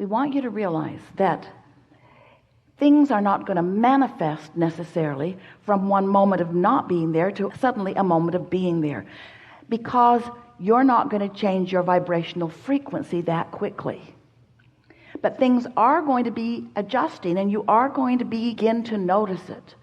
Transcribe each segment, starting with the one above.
we want you to realize that things are not going to manifest necessarily from one moment of not being there to suddenly a moment of being there, because you're not going to change your vibrational frequency that quickly. But things are going to be adjusting, and you are going to begin to notice it.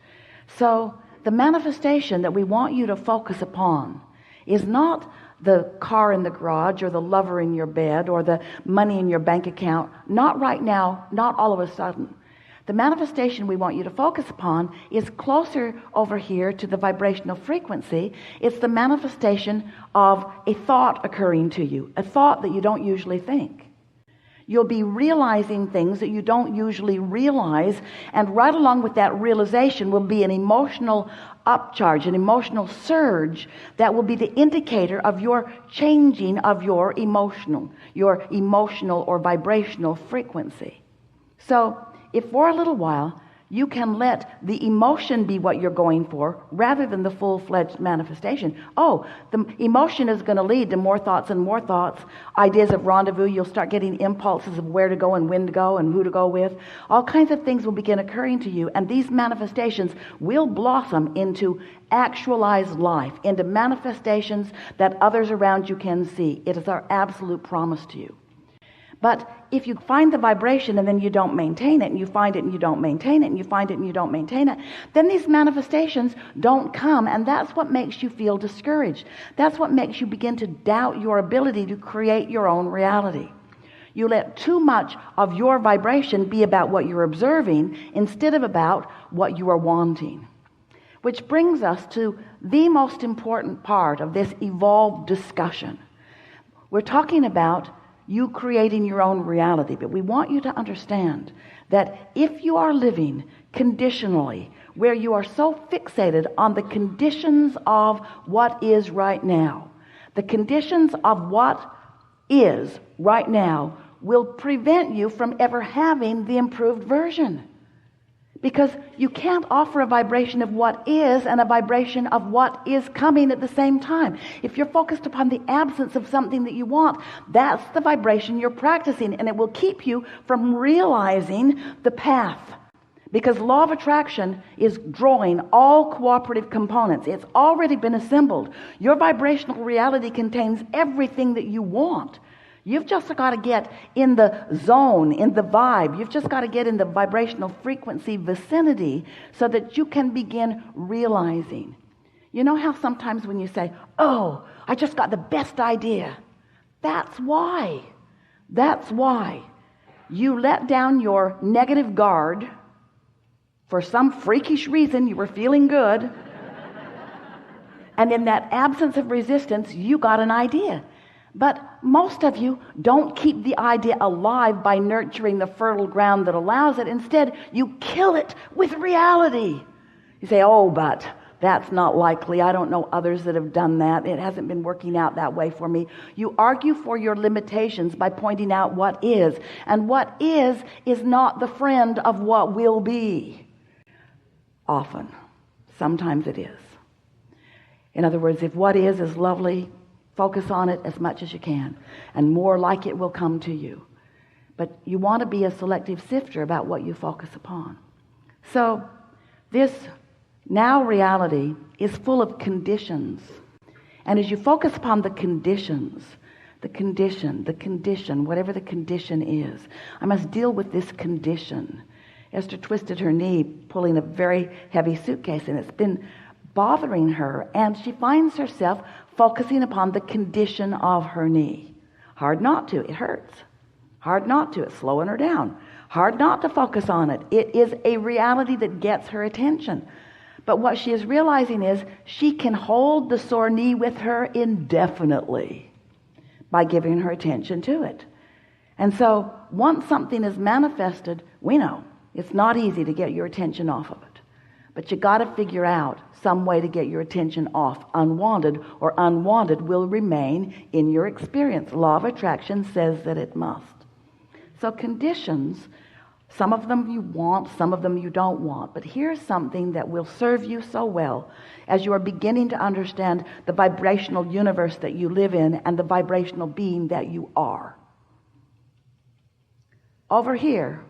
So the manifestation that we want you to focus upon is not the car in the garage or the lover in your bed or the money in your bank account. Not right now, not all of a sudden. The manifestation we want you to focus upon is closer over here to the vibrational frequency. It's the manifestation of a thought occurring to you, a thought that you don't usually think. You'll be realizing things that you don't usually realize, and right along with that realization will be an emotional upcharge, an emotional surge that will be the indicator of your changing of your emotional or vibrational frequency. So if for a little while you can let the emotion be what you're going for rather than the full-fledged manifestation. The emotion is going to lead to more thoughts and more thoughts, ideas of rendezvous. You'll start getting impulses of where to go and when to go and who to go with. All kinds of things will begin occurring to you, and these manifestations will blossom into actualized life, into manifestations that others around you can see. It is our absolute promise to you. But if you find the vibration and then you don't maintain it, and you find it and you don't maintain it, and you find it and you don't maintain it, then these manifestations don't come, and that's what makes you feel discouraged. That's what makes you begin to doubt your ability to create your own reality. You let too much of your vibration be about what you're observing instead of about what you are wanting. Which brings us to the most important part of this evolved discussion. We're talking about you creating your own reality, but we want you to understand that if you are living conditionally, where you are so fixated on the conditions of what is right now, the conditions of what is right now will prevent you from ever having the improved version. Because you can't offer a vibration of what is and a vibration of what is coming at the same time. If you're focused upon the absence of something that you want, that's the vibration you're practicing, and it will keep you from realizing the path. Because law of attraction is drawing all cooperative components. It's already been assembled. Your vibrational reality contains everything that you want. You've just got to get in the zone, in the vibe. You've just got to get in the vibrational frequency vicinity so that you can begin realizing. You know how sometimes when you say, I just got the best idea. That's why you let down your negative guard. For some freakish reason, you were feeling good. And in that absence of resistance, you got an idea. But most of you don't keep the idea alive by nurturing the fertile ground that allows it. Instead, you kill it with reality. You say, but that's not likely. I don't know others that have done that. It hasn't been working out that way for me. You argue for your limitations by pointing out what is. And what is not the friend of what will be. Often. Sometimes it is. In other words, if what is lovely, focus on it as much as you can, and more like it will come to you. But you want to be a selective sifter about what you focus upon. So this now reality is full of conditions. And as you focus upon the conditions, the condition, whatever the condition is, I must deal with this condition. Esther twisted her knee, pulling a very heavy suitcase, and it's been bothering her, and she finds herself focusing upon the condition of her knee. Hard not to. It hurts. Hard not to. It's slowing her down. Hard not to focus on it. It is a reality that gets her attention. But what she is realizing is she can hold the sore knee with her indefinitely by giving her attention to it. And so once something is manifested, we know it's not easy to get your attention off of it. But you got to figure out some way to get your attention off unwanted, or unwanted will remain in your experience. Law of attraction says that it must. So conditions, some of them you want, some of them you don't want. But here's something that will serve you so well as you are beginning to understand the vibrational universe that you live in and the vibrational being that you are. over here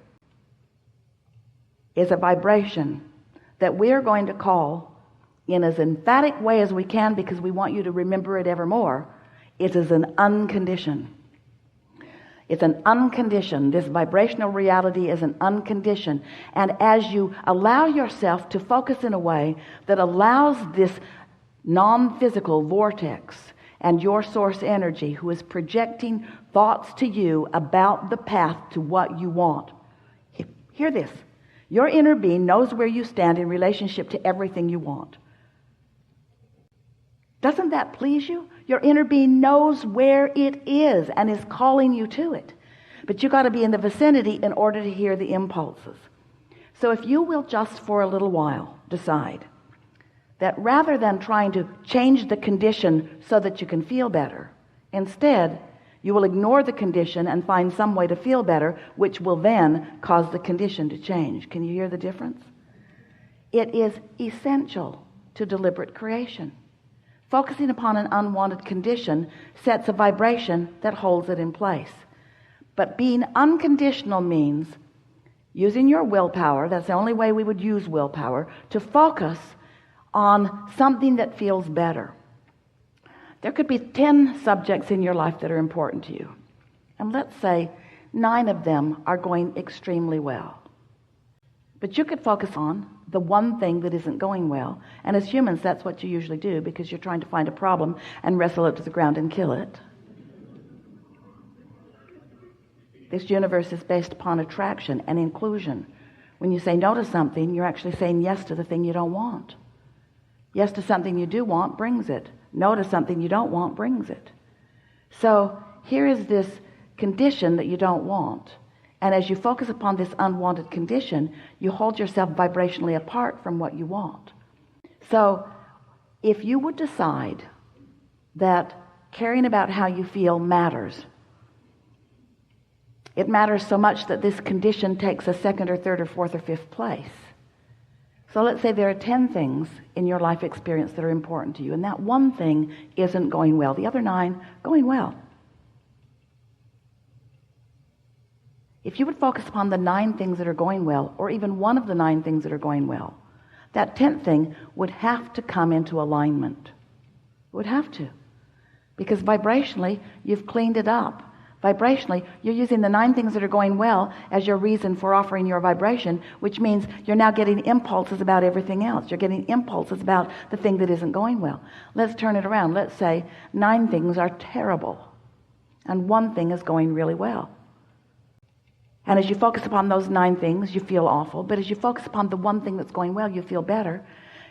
is a vibration that we're going to call, in as emphatic way as we can because we want you to remember it evermore, it is an unconditioned. It's an unconditioned. This vibrational reality is an unconditioned. And as you allow yourself to focus in a way that allows this non-physical vortex and your source energy, who is projecting thoughts to you about the path to what you want. Hear this. Your inner being knows where you stand in relationship to everything you want. Doesn't that please you? Your inner being knows where it is and is calling you to it. But you got to be in the vicinity in order to hear the impulses. So if you will just for a little while decide that rather than trying to change the condition so that you can feel better, instead you will ignore the condition and find some way to feel better, which will then cause the condition to change. Can you hear the difference? It is essential to deliberate creation. Focusing upon an unwanted condition sets a vibration that holds it in place. But being unconditional means using your willpower, that's the only way we would use willpower, to focus on something that feels better. There could be 10 subjects in your life that are important to you. And let's say 9 of them are going extremely well. But you could focus on the one thing that isn't going well. And as humans, that's what you usually do because you're trying to find a problem and wrestle it to the ground and kill it. This universe is based upon attraction and inclusion. When you say no to something, you're actually saying yes to the thing you don't want. Yes to something you do want brings it. No to something you don't want brings it. So here is this condition that you don't want. And as you focus upon this unwanted condition, you hold yourself vibrationally apart from what you want. So if you would decide that caring about how you feel matters, it matters so much that this condition takes a second or third or fourth or fifth place. So let's say there are 10 things in your life experience that are important to you, and that one thing isn't going well. The other 9 going well. If you would focus upon the 9 things that are going well, or even one of the 9 things that are going well, that 10th thing would have to come into alignment. It would have to. Because vibrationally, you've cleaned it up. Vibrationally, you're using the 9 things that are going well as your reason for offering your vibration, which means you're now getting impulses about everything else. You're getting impulses about the thing that isn't going well. Let's turn it around. Let's say 9 things are terrible, and 1 thing is going really well. And as you focus upon those 9 things, you feel awful. But as you focus upon the 1 thing that's going well, you feel better.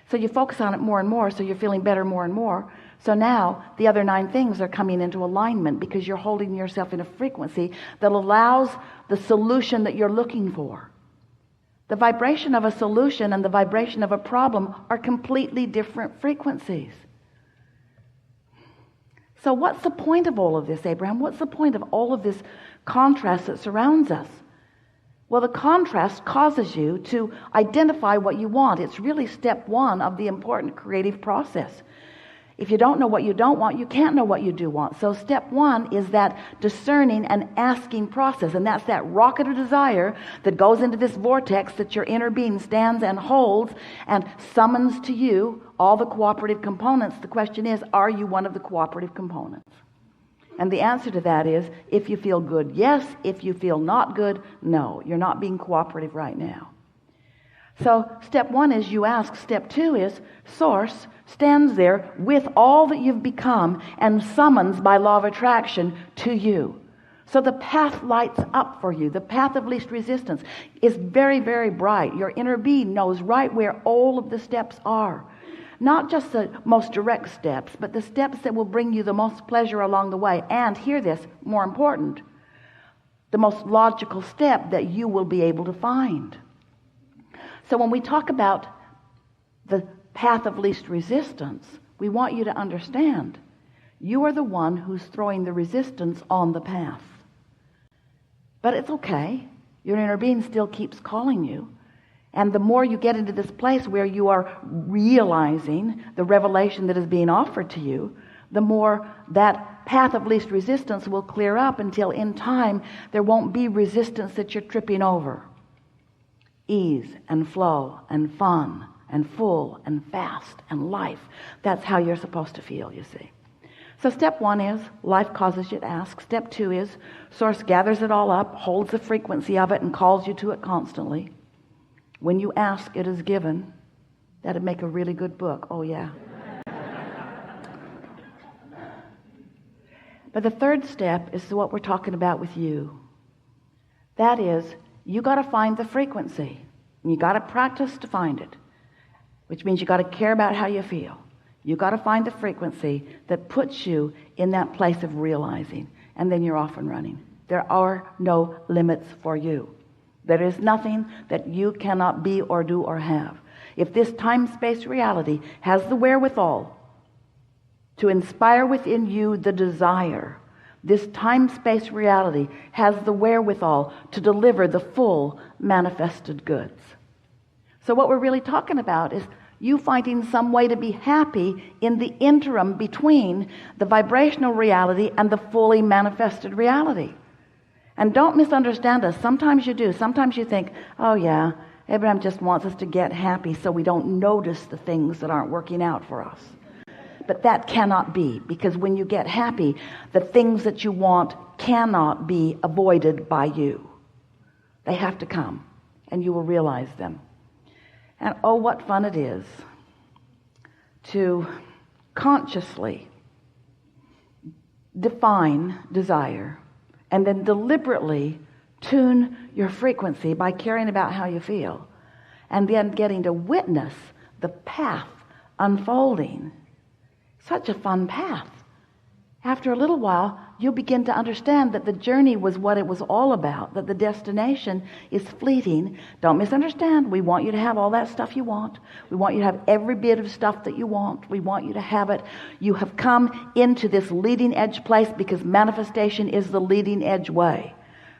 So you focus on it more and more, so you're feeling better more and more. So now the other 9 things are coming into alignment because you're holding yourself in a frequency that allows the solution that you're looking for. The vibration of a solution and the vibration of a problem are completely different frequencies. So what's the point of all of this, Abraham? What's the point of all of this contrast that surrounds us? Well, the contrast causes you to identify what you want. It's really step 1 of the important creative process. If you don't know what you don't want, you can't know what you do want. So step 1 is that discerning and asking process. And that's that rocket of desire that goes into this vortex that your inner being stands and holds and summons to you all the cooperative components. The question is, are you one of the cooperative components? And the answer to that is, if you feel good, yes. If you feel not good, no. You're not being cooperative right now. So step 1 is you ask. Step 2 is Source stands there with all that you've become and summons by law of attraction to you. So the path lights up for you. The path of least resistance is very, very bright. Your inner being knows right where all of the steps are. Not just the most direct steps, but the steps that will bring you the most pleasure along the way. And hear this, more important, the most logical step that you will be able to find. So when we talk about the path of least resistance, we want you to understand you are the one who's throwing the resistance on the path. But it's okay. Your inner being still keeps calling you. And the more you get into this place where you are realizing the revelation that is being offered to you, the more that path of least resistance will clear up until in time there won't be resistance that you're tripping over. Ease and flow and fun and full and fast and life. That's how you're supposed to feel, you see. So step 1 is life causes you to ask. Step 2 is Source gathers it all up, holds the frequency of it, and calls you to it constantly. When you ask, it is given. That'd make a really good book. Oh yeah. But the third step is what we're talking about with you. That is, you got to find the frequency. And you got to practice to find it, which means you got to care about how you feel. You got to find the frequency that puts you in that place of realizing, and then you're off and running. There are no limits for you. There is nothing that you cannot be or do or have. If this time-space reality has the wherewithal to inspire within you the desire, this time-space reality has the wherewithal to deliver the full manifested goods. So what we're really talking about is you finding some way to be happy in the interim between the vibrational reality and the fully manifested reality. And don't misunderstand us. Sometimes you do. Sometimes you think, oh yeah, Abraham just wants us to get happy so we don't notice the things that aren't working out for us. But that cannot be, because when you get happy, the things that you want cannot be avoided by you. They have to come, and you will realize them. And oh, what fun it is to consciously define desire and then deliberately tune your frequency by caring about how you feel, and then getting to witness the path unfolding. Such a fun path. After a little while, you'll begin to understand that the journey was what it was all about, that the destination is fleeting. Don't misunderstand. We want you to have all that stuff you want. We want you to have every bit of stuff that you want. We want you to have it. You have come into this leading edge place because manifestation is the leading edge way.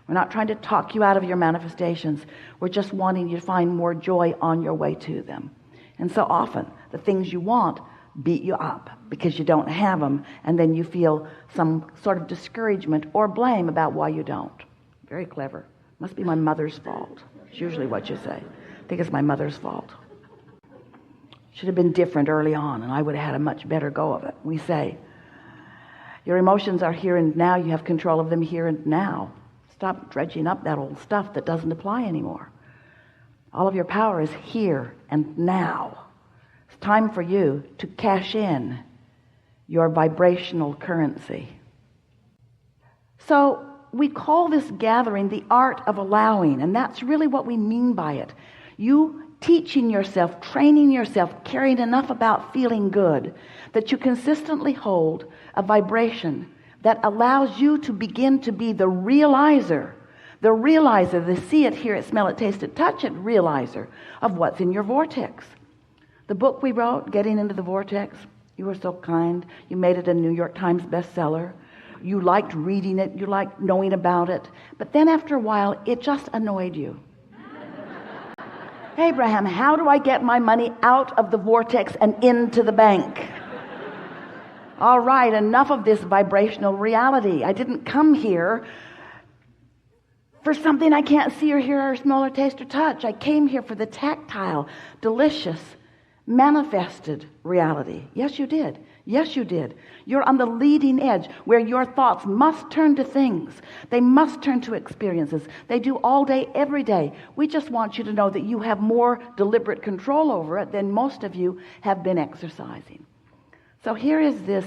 We're not trying to talk you out of your manifestations. We're just wanting you to find more joy on your way to them. And so often, the things you want beat you up because you don't have them, and then you feel some sort of discouragement or blame about why you don't. Very clever. Must be my mother's fault. It's usually what you say. I think it's my mother's fault. Should have been different early on, and I would have had a much better go of it. We say, your emotions are here and now. You have control of them here and now. Stop dredging up that old stuff that doesn't apply anymore. All of your power is here and now. It's time for you to cash in your vibrational currency. So we call this gathering the art of allowing, and that's really what we mean by it. You teaching yourself, training yourself, caring enough about feeling good that you consistently hold a vibration that allows you to begin to be the realizer, the see it, hear it, smell it, taste it, touch it realizer of what's in your vortex. The book we wrote, Getting into the Vortex, you were so kind. You made it a New York Times bestseller. You liked reading it. You liked knowing about it. But then after a while, it just annoyed you. Abraham, how do I get my money out of the vortex and into the bank? All right, enough of this vibrational reality. I didn't come here for something I can't see or hear or smell or taste or touch. I came here for the tactile, delicious, manifested reality. Yes, you did. Yes, you did. You're on the leading edge where your thoughts must turn to things. They must turn to experiences. They do all day, every day. We just want you to know that you have more deliberate control over it than most of you have been exercising. So here is this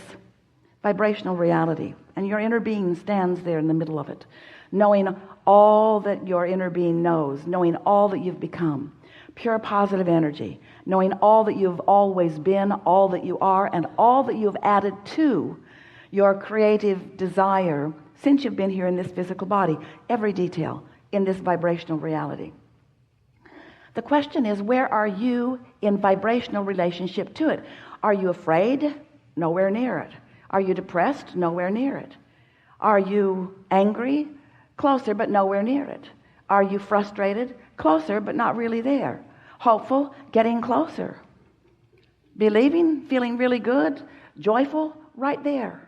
vibrational reality, and your inner being stands there in the middle of it, knowing all that your inner being knows, knowing all that you've become. Pure positive energy, knowing all that you've always been, all that you are, and all that you've added to your creative desire since you've been here in this physical body, every detail in this vibrational reality. The question is, where are you in vibrational relationship to it? Are you afraid? Nowhere near it. Are you depressed? Nowhere near it. Are you angry? Closer, but nowhere near it. Are you frustrated? Closer, but not really there. Hopeful, getting closer. Believing, feeling really good, joyful, right there.